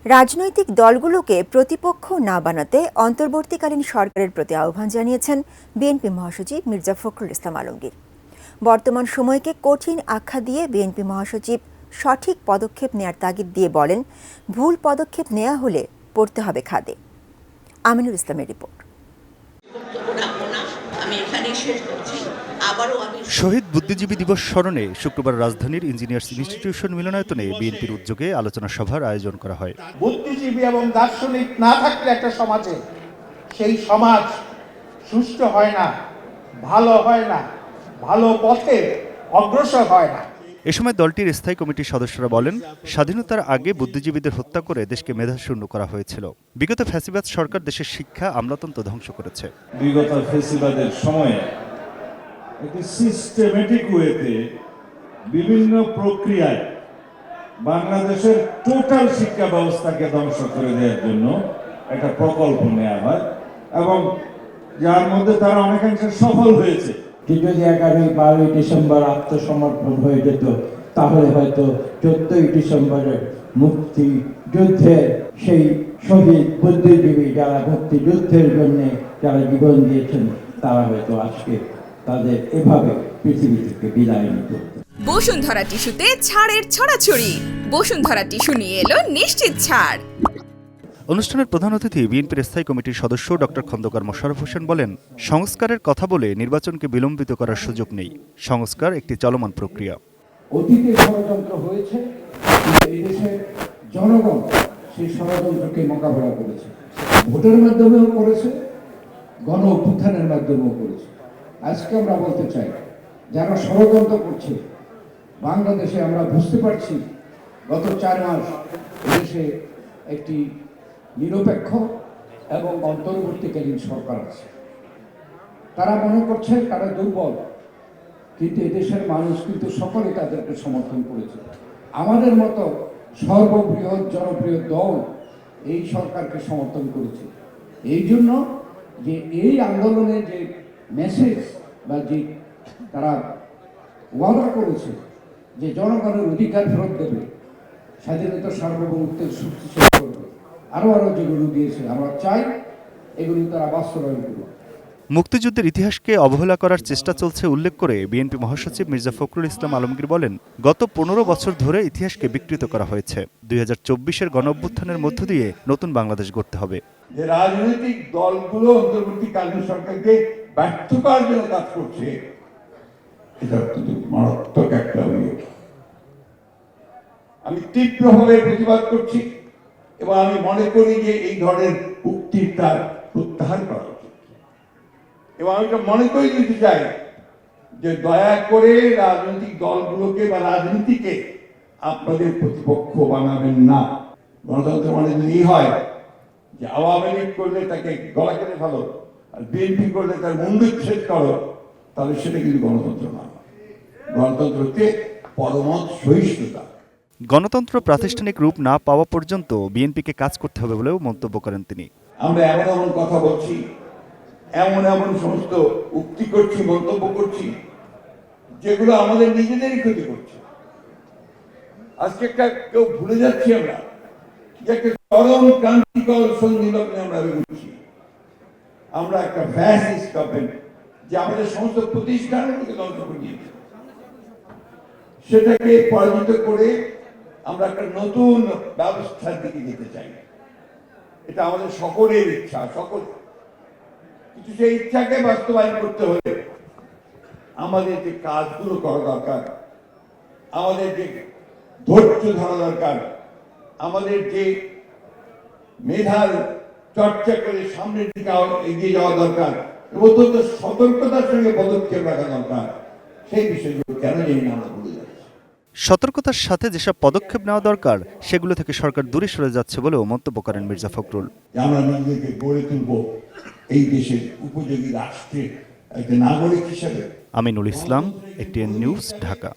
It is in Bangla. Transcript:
রাজনৈতিক দলগুলোকে প্রতিপক্ষ না বানাতে অন্তর্বর্তীকালীন সরকারের প্রতি আহ্বান জানিয়েছেন বিএনপি মহাসচিব মির্জা ফখরুল ইসলাম আলমগীর। বর্তমান সময়কে কঠিন আখ্যা দিয়ে বিএনপি মহাসচিব সঠিক পদক্ষেপ নেয়ার তাগিদ দিয়ে বলেন, ভুল পদক্ষেপ নেওয়া হলে পড়তে হবে খাদে। আমিনুল ইসলামের রিপোর্ট। শহীদ বুদ্ধিজীবী দিবস স্মরণে শুক্রবার রাজধানীর ইঞ্জিনিয়ার্স ইনস্টিটিউশন মিলনায়তনে বিএনপির উদ্যোগে আলোচনা সভার আয়োজন করা হয়। বুদ্ধিজীবী এবং দার্শনিক না থাকলে একটা সমাজে সেই সমাজ সুষ্ঠু হয় না, ভালো হয় না, ভালো পথে অগ্রসর হয় না। এ সময় দলটির স্থায়ী কমিটির সদস্যরা বলেন, স্বাধীনতার আগে বুদ্ধিজীবীদের হত্যা করে দেশকে মেধাশূন্য করা হয়েছিল। বিগত ফ্যাসিবাদ সরকার দেশের শিক্ষা আমলাতন্ত্র ধ্বংস করেছে। বিগত ফ্যাসিবাদের সময়ে একটি সিস্টেমেটিক ওয়েতে বিভিন্ন প্রক্রিয়ায় বাংলাদেশের টোটাল শিক্ষা ব্যবস্থাকে ধ্বংস করে দেওয়ার জন্য একটা প্রকল্প নেওয়া হয় এবং যার মধ্যে তারা অনেকাংশে সফল হয়েছে। যদি 11-12 ডিসেম্বর আত্মসমর্পণ হয়ে যেত, তাহলে হয়তো 14 ডিসেম্বরের মুক্তিযুদ্ধের সেই শহীদ বুদ্ধিজীবী যারা মুক্তিযুদ্ধের জন্য যারা জীবন দিয়েছেন, তারা হয়তো আজকে তাদের এভাবে পৃথিবী থেকে বিদায় নিত। বসুন্ধরা টিস্যুতে ছাড়ের ছড়াছড়ি। বসুন্ধরা টিস্যু নিয়ে এলো নিশ্চিত ছাড়। অনুষ্ঠানের প্রধান অতিথি বিএনপির স্থায়ী কমিটির সদস্য ডক্টর খন্দকার মোশাররফ হোসেন বলেন, সংস্কারের কথা বলে নির্বাচনকে বিলম্বিত করার সুযোগ নেই। সংস্কার একটি চলমান প্রক্রিয়া। অতীতে ষড়যন্ত্র হয়েছে, কিন্তু এই দেশের জনগণ সেই ষড়যন্ত্রকে মোকাবেলা করেছে, ভোটের মাধ্যমেও করেছে, গণ অভ্যুত্থানের মাধ্যমেও করেছে। আজকে আমরা বলতে চাই, যারা ষড়যন্ত্র করছে বাংলাদেশে, আমরা বুঝতে পারছি গত 4 মাস দেশে একটি নিরপেক্ষ এবং অন্তর্বর্তীকালীন সরকার আছে। তারা মনে করছে তারা দুর্বল, কিন্তু এদেশের মানুষ কিন্তু সকলে তাদেরকে সমর্থন করেছে। আমাদের মতো সর্ববৃহৎ জনপ্রিয় দল এই সরকারকে সমর্থন করেছে। এই জন্য যে এই আন্দোলনের যে মেসেজ বা যে তারা ওয়াদা করেছে যে জনগণের অধিকার ফেরত দেবে, স্বাধীনতা সার্বভৌমত্বের শক্তিশালী করবে, আরো যেগুলো দিয়েছে, আমরা চাই এগুলো তারা বাস্তবায়ন করবে। মুক্তিযুদ্ধের ইতিহাসকে অবহেলা করার চেষ্টা চলছে উল্লেখ করে বিএনপি মহাসচিব মির্জা ফখরুল ইসলাম আলমগীর বলেন, গত 15 বছর ধরে ইতিহাসকে বিকৃত করা হয়েছে। 2024-এর গণঅভ্যুত্থানের মধ্য দিয়ে নতুন বাংলাদেশ গড়তে হবে। যে রাজনৈতিক দলগুলো অন্তর্বর্তীকালীন সরকারকে ব্যর্থ করার জন্য কাজ করছে, এটা কিন্তু মারাত্মক একটা অভিযোগ। আমি তীব্রভাবে প্রতিবাদ করছি এবং আমি মনে করি যে এই ধরনের উক্তির তার প্রত্যাহার করা উচিত। এবং আমি মনে করে দিতে চাই যে দয়া করে রাজনৈতিক দলগুলোকে বা রাজনীতিকে আপনাদের প্রতিপক্ষ বানাবেন না। গণতন্ত্র মানে যদি হয় যে আওয়ামী লীগ করলে তাকে গলা কেটে ফেলো আর বিএনপি করলে তার মুন্ডুচ্ছেদ করো, তাহলে সেটা কিন্তু গণতন্ত্র না। গণতন্ত্রকে পরমত সহিষ্ণুতা। গণতন্ত্র প্রাতিষ্ঠানিক রূপ না পাওয়া পর্যন্ত বিএনপিকে কাজ করতে হবে বলেও মন্তব্য করেন তিনি। আমরা এমন এমন কথা বলছি, এমন এমন সমস্ত উক্তি করছি, মন্তব্য করছি, যেগুলো আমাদের নিজেদেরই ক্ষতি করছে। আজকে একটা কেউ ভুলে যাচ্ছি আমরা যে একটা চরম ক্রান্তিকর সন্ধিলগ্নে আমরা ঘুরছি। আমরা একটা ফ্যাসিস্ট গভর্নমেন্ট যে আমাদের সমস্ত প্রতিষ্ঠানগুলোকে ধ্বংস করে দিয়েছে, সেটাকে পরাজিত করে আমরা একটা নতুন ব্যবস্থার দিকে যেতে চাই। এটা আমাদের সকলের ইচ্ছা, সকল কিন্তু সেই ইচ্ছাকে বাস্তবায়ন করতে হলে আমাদের যে কাজগুলো করা দরকার, আমাদের যে ধৈর্য ধরা দরকার, আমাদের যে মেধার চর্চা করে সামনের দিকে এগিয়ে যাওয়া দরকার, অত্যন্ত সতর্কতার সঙ্গে পদক্ষেপ রাখা দরকার, সেই বিষয়গুলো কেন জানি না আমরা ভুলে যাচ্ছি। সতর্কতার সাথে যেসব পদক্ষেপ নেওয়া দরকার সেগুলো থেকে সরকার দূরে সরে যাচ্ছে বলেও মন্তব্য করেন মির্জা ফখরুল। আমরা নিজেদেরকে গড়ে তুলব এই দেশের উপযোগী রাষ্ট্রের একটা নাগরিক হিসেবে। Aminul Islam, ATN news, Dhaka.